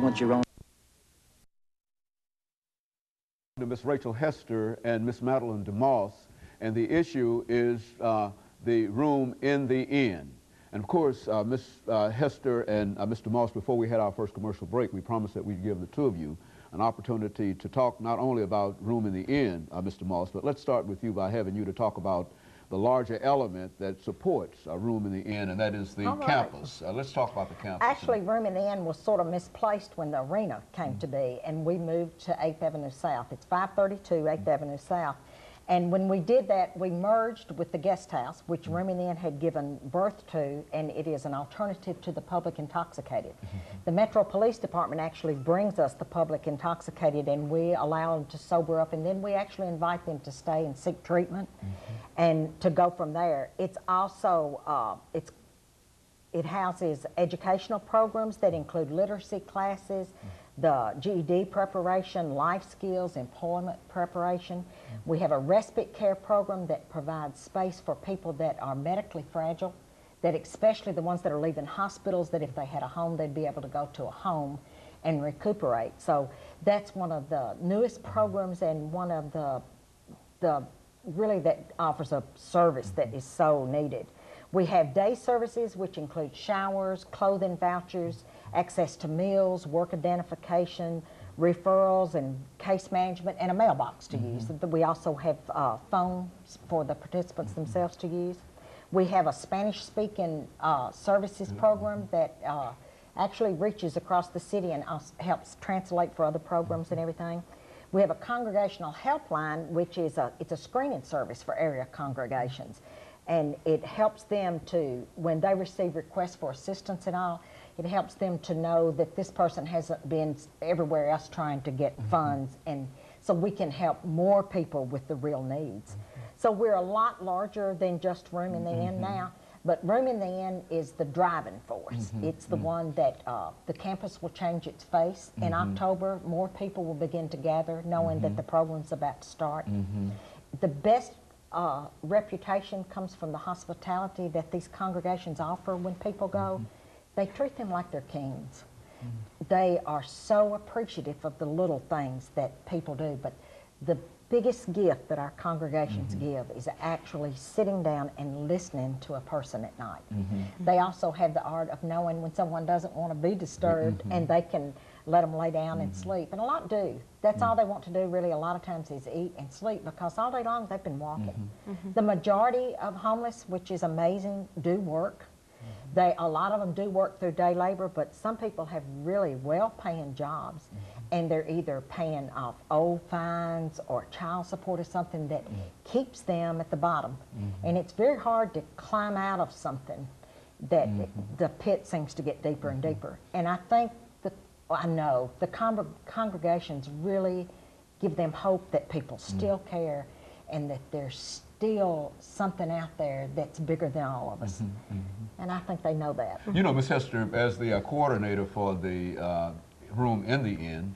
want your own. Ms. RHester and Ms. Madeline DeMoss, and the issue is the room in the inn. And of course, Ms. Hester and Mr. Moss, before we had our first commercial break, we promised that we'd give the two of you an opportunity to talk not only about room in the inn, Mr. Moss, but let's start with you by having you to talk about the larger element that supports a room in the inn, and that is the campus. Let's talk about the campus. Actually, room in the inn was sort of misplaced when the arena came to be, and we moved to 8th Avenue South. It's 532 8th Avenue South. And when we did that, we merged with the guest house, which Room in the Inn had given birth to, and it is an alternative to the public intoxicated. The Metro Police Department actually brings us the public intoxicated, and we allow them to sober up, and then we actually invite them to stay and seek treatment and to go from there. It's also, it houses educational programs that include literacy classes, the GED preparation, life skills, employment preparation. We have a respite care program that provides space for people that are medically fragile, that especially the ones that are leaving hospitals, that if they had a home, they'd be able to go to a home and recuperate. So that's one of the newest programs, and one of the really that offers a service that is so needed. We have day services, which include showers, clothing vouchers, access to meals, work identification, referrals, and case management, and a mailbox to use. We also have phones for the participants themselves to use. We have a Spanish-speaking services program that actually reaches across the city and helps translate for other programs and everything. We have a congregational helpline, which is it's a screening service for area congregations. And it helps them to, when they receive requests for assistance and all, it helps them to know that this person hasn't been everywhere else trying to get funds, and so we can help more people with the real needs. So we're a lot larger than just Room in the Inn now, but Room in the Inn is the driving force. It's the one that the campus will change its face. In October, more people will begin to gather, knowing that the program's about to start. The best reputation comes from the hospitality that these congregations offer when people go. They treat them like they're kings. They are so appreciative of the little things that people do, but the biggest gift that our congregations give is actually sitting down and listening to a person at night. They also have the art of knowing when someone doesn't want to be disturbed, and they can let them lay down and sleep, and a lot do. That's all they want to do really a lot of times is eat and sleep, because all day long they've been walking. The majority of homeless, which is amazing, do work. A lot of them do work through day labor, but some people have really well-paying jobs, and they're either paying off old fines or child support or something that keeps them at the bottom. And it's very hard to climb out of something that the pit seems to get deeper and deeper. And I think I know the congregations really give them hope that people still care, and that there's still something out there that's bigger than all of us. And I think they know that. You know, Ms. Hester, as the coordinator for the room in the inn,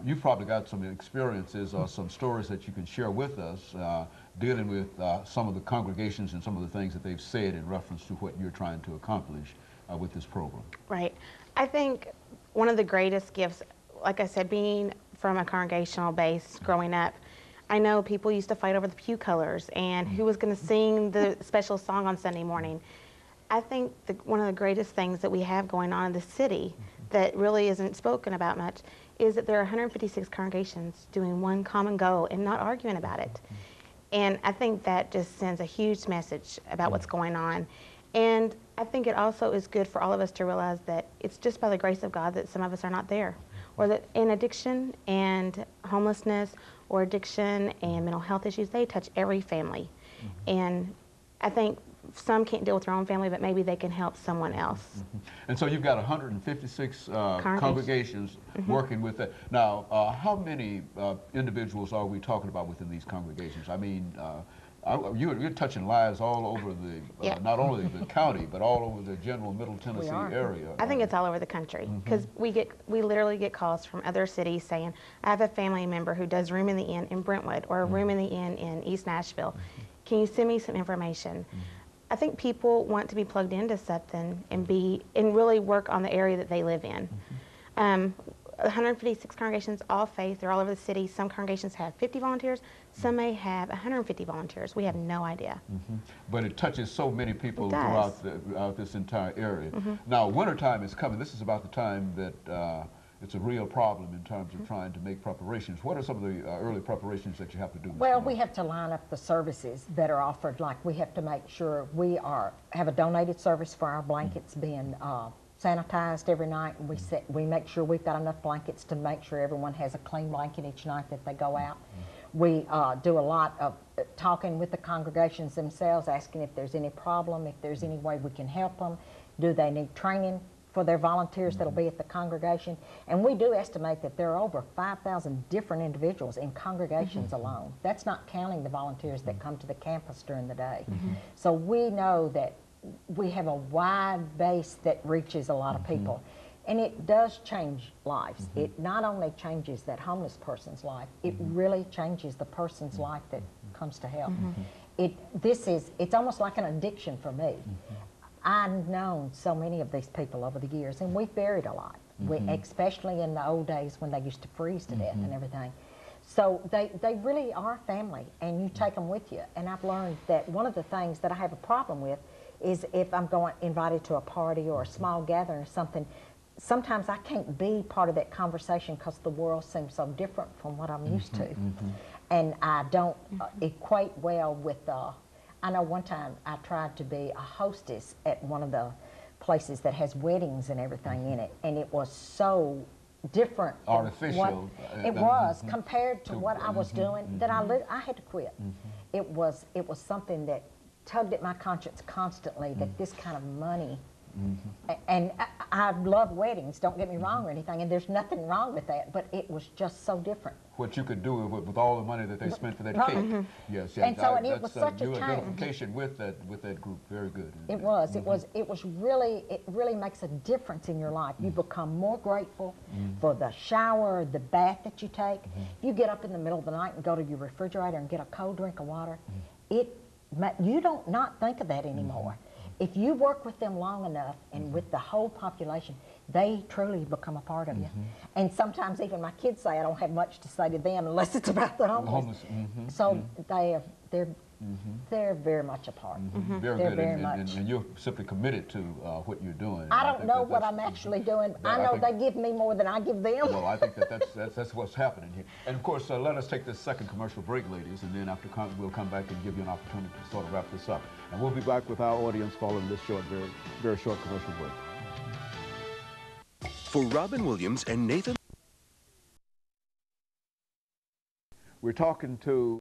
you've probably got some experiences or some stories that you can share with us dealing with some of the congregations and some of the things that they've said in reference to what you're trying to accomplish with this program. Right. I think one of the greatest gifts, like I said, being from a congregational base growing up, I know people used to fight over the pew colors and who was going to sing the special song on Sunday morning. I think one of the greatest things that we have going on in the city that really isn't spoken about much is that there are 156 congregations doing one common goal and not arguing about it. And I think that just sends a huge message about what's going on. And I think it also is good for all of us to realize that it's just by the grace of God that some of us are not there, or that in addiction and homelessness or addiction and mental health issues, they touch every family. And I think some can't deal with their own family, but maybe they can help someone else. And so you've got 156 congregations working with that. Now, how many individuals are we talking about within these congregations? I mean, you're touching lives all over the, not only the county, but all over the general Middle Tennessee area. I think it's all over the country, because we literally get calls from other cities saying, I have a family member who does Room in the Inn in Brentwood, or a Room in the Inn in East Nashville. Can you send me some information? I think people want to be plugged into something and really work on the area that they live in. 156 congregations, all faith. They're all over the city. Some congregations have 50 volunteers. Some may have 150 volunteers. We have no idea. But it touches so many people throughout this entire area. Now, wintertime is coming. This is about the time that it's a real problem in terms of trying to make preparations. What are some of the early preparations that you have to do? Well, we have to line up the services that are offered. Like, we have to make sure we have a donated service for our blankets being sanitized every night, and we make sure we've got enough blankets to make sure everyone has a clean blanket each night that they go out. We do a lot of talking with the congregations themselves, asking if there's any problem, if there's any way we can help them. Do they need training for their volunteers that'll be at the congregation? And we do estimate that there are over 5,000 different individuals in congregations alone. That's not counting the volunteers that come to the campus during the day. So we know that we have a wide base that reaches a lot of people. And it does change lives. It not only changes that homeless person's life, it really changes the person's life that comes to help. It's almost like an addiction for me. I've known so many of these people over the years, and we've buried a lot, especially in the old days when they used to freeze to death and everything. So they really are family, and you take them with you. And I've learned that one of the things that I have a problem with is if I'm invited to a party or a small gathering or something, sometimes I can't be part of that conversation because the world seems so different from what I'm used to. And I don't equate well with I know one time I tried to be a hostess at one of the places that has weddings and everything in it, and it was so different. Artificial. It was compared to what I was doing that I had to quit. It was something that tugged at my conscience constantly, that this kind of money, and I love weddings, don't get me wrong or anything, and there's nothing wrong with that, but it was just so different. What you could do with all the money that they spent for that cake. Yes, and so it was such a your change. identification with that group, very good. It really makes a difference in your life. You become more grateful for the shower, the bath that you take. You get up in the middle of the night and go to your refrigerator and get a cold drink of water. You don't not think of that anymore. If you work with them long enough and with the whole population, they truly become a part of you. And sometimes even my kids say I don't have much to say to them unless it's about the homeless. So they're very much a part. Very good, and you're simply committed to what you're doing. I don't know what I'm actually doing. I know they give me more than I give them. Well, I think that's what's happening here. And of course, let us take this second commercial break, ladies, and then after we'll come back and give you an opportunity to sort of wrap this up. And we'll be back with our audience following this very short commercial break. For Robin Williams and Nathan, we're talking to